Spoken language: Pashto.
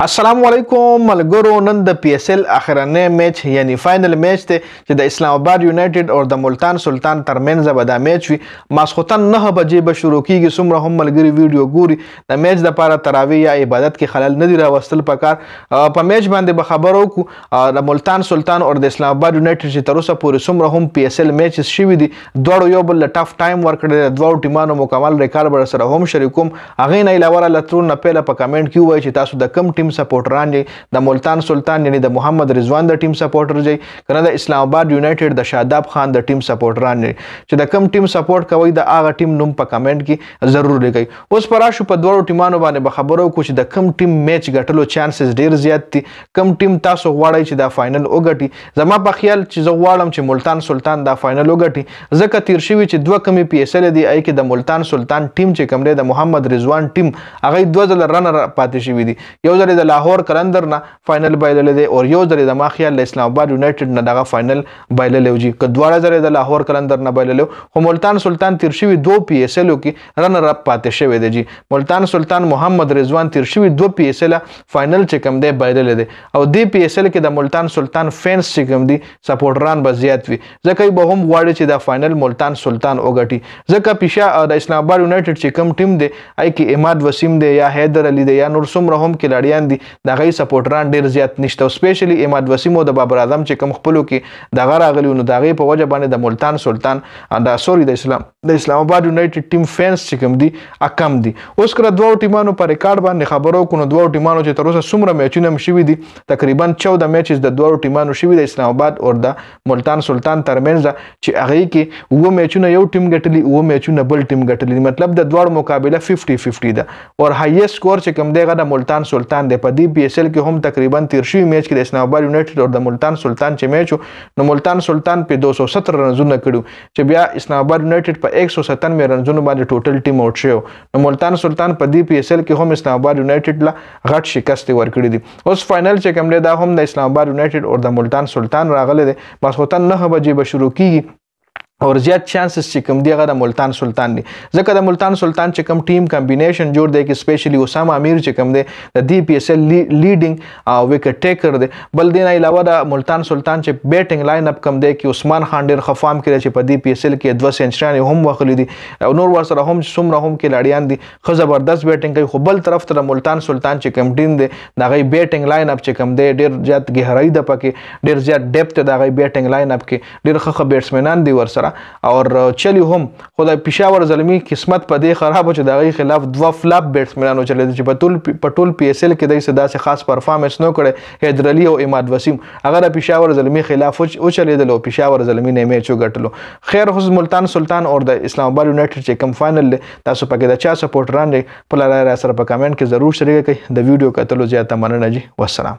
السلام علیکم ملګرو. نن د پی اس ال اخرنی میچ یعنی فائنل میچ دی چې د اسلام آباد یونایټډ او د ملتان سلطان ترمنځ به دا میچ وي. ماسخوتن 9 بجې به شروع کیږي. څومره هم ملګري ویډیو ګوري د میچ دپاره تراویح یا عبادت کې خلل نه دي راوستل پکار. په میچ باندې به خبرو وکړو د ملتان سلطان او د اسلام آباد یونایټډ چې تر اوسه پورې څومره هم پی اس ال میچز شوي دي دواړو یو بل له ټف ټایم ورکړی دی. دواړو ټیمانو مکمل ریکارډ به سره هم شریکوم. هغې نه علاوه له ترور نه پیله په کمنټ کې ووایئ چې تاسو د کوم ټیم سپورټران یې. د ملتان سلطان یعنی د محمد رضوان د ټیم سپورټر یې کنه د اسلام آباد یونایټډ د شاداب خان د ټیم سپورټران یې. چې د کوم ټیم سپورټ کوئ د هغه ټیم نوم په کمنټ کې ضرور لیکئ. اوس په راشو په دواړو ټیمانو باندې به خبرو وکړو چې د کوم ټیم میچ ګټلو چانسز ډیر زیات دي. کوم ټیم تاسو غواړئ چې دا فاینل وګټي. زما په خیال چې زه غواړم چې ملتان سلطان دا فاینل وګټي ځکه تیر شوي چې دوه کمې پی اس ال دي. ای کې د ملتان سلطان ټیم چې کوم دی د محمد رضوان ټیم هغه دوه ځله رنر پاتې شوي دي. یو ځل د لاهور کلندر نه فاینل بایللی دی او یو ځل د ما خیال د اسلام آباد یونایټډ نه دغه فاینل بایللی و. که دواړه ځلې د لاهور کلندر نه بایللی خو ملتان سلطان تیر شوي دو پی اس الو کې رنر اپ پاتې شوی دی. ملتان سلطان محمد رضوان تیر شوي دو پی اس ال فاینل چې کوم دی بایللی دی او دې پی اس ال کې د ملتان سلطان فینس چې کوم دي سپورټران به زیات وي ځکه به هم غواړي چې دا فاینل ملتان سلطان وګټي. ځکه پیشه د اسلام آباد یونایټډ چې کوم ټیم دی ای کې اماد وسیم دی یا حیدر علي دی یا نور څومره هم کلاړیان دي د هغې سپورټران ډېر زیات نشته او سپیشلی اماد وسیم او د بابر اعظم چې کوم خپلو کې دغه راغلي نو د هغې په وجه باندې د ملتان سلطان د اسلام آباد یونایټډ ټیم فینس چې کوم دي کم دي. اوس کله دواړو ټیمانو په ریکارډ باندې خبرو وکړو نو دواړو ټیمانو چې تر اوسه څومره میچونه هم شوي دي تقریبا 14 میچز د دواړو ټیمانو شوي د اسلام آباد او د ملتان سلطان ترمنځ چې هغې کې 9 میچونه یو ټیم ګټلي 9 میچونه بل ټیم ګټلي. مطلب د دواړو مقابله 50-50 ده او هایست سکور چې کوم دی هغه د ملتان سلطان دی. په دې پی اس ال کې هم تقریبا تیر شوي میچ کې د اسلام آباد یونایټډ او د ملتان سلطان چې میچ و نو ملتان سلطان په 270 رنزونه کړي چې بیا اسلام آباد یونایټډ په 197 رنزونو باندې ټوټل ټیم آوټ شوی نو ملتان سلطان په دې پی اس ال کې هم اسلام آباد یونایټډ له غټ شکست ورکړي دي. اوس فاینل چې کوم دی دا هم د اسلام آباد یونایټډ او د ملتان سلطان راغلی دی. ماسخوتن 9 بجې به شروع کیږي او زیات چانسز چې کوم دی هغه د ملتان سلطان دی ځکه د ملتان سلطان چې کوم ټیم کمبینیشن جوړ دی کې سپیشلی اسامه امیر چې کوم دی د دې پی اس ال لیډینګ وکټ ټیکر دی. بل دین علاوه د ملتان سلطان چې بیټینګ لاین اپ کوم دی کې عثمان خان ډیر خفام کړی چې په دې پی اس ال کې 2 سنچریان هم وخلی دي او نور ورسره هم څومره هم کې لاړیان دي خو زبردست بیټینګ کوي. خو بل طرف ته د ملتان سلطان چې کوم ټیم دی د هغې بیټینګ لاین اپ چې کوم دی ډیر زیات ګهرایي ده پکې ډیر زیات ډیپت د هغې بیټینګ لاین اپ کې ډیر ښه بیټسمنان دي ورسره اور چلی هم خو د پېښور زلمي قسمت په دې خراب چې د هغې خلاف 2 فلاپ بیټسمنان وچلېدل چې په ټول پی اس ال کې داسې داسې خاص پرفارمنس نه کړی. حیدر علي او اماد وسیم هغه د پېښور زلمي خلاف وچلېدل او پېښور زلمي نه میچ وګټلو. خیر خو ملتان سلطان او د اسلام آباد یونایټډ چې کوم فاینل دی تاسو پکې د چا سپورټران دی خپله رایه را سره په کمنټ کې ضرور شریکه کړئ. د ویډیو کتلو زیاته مننه والسلام.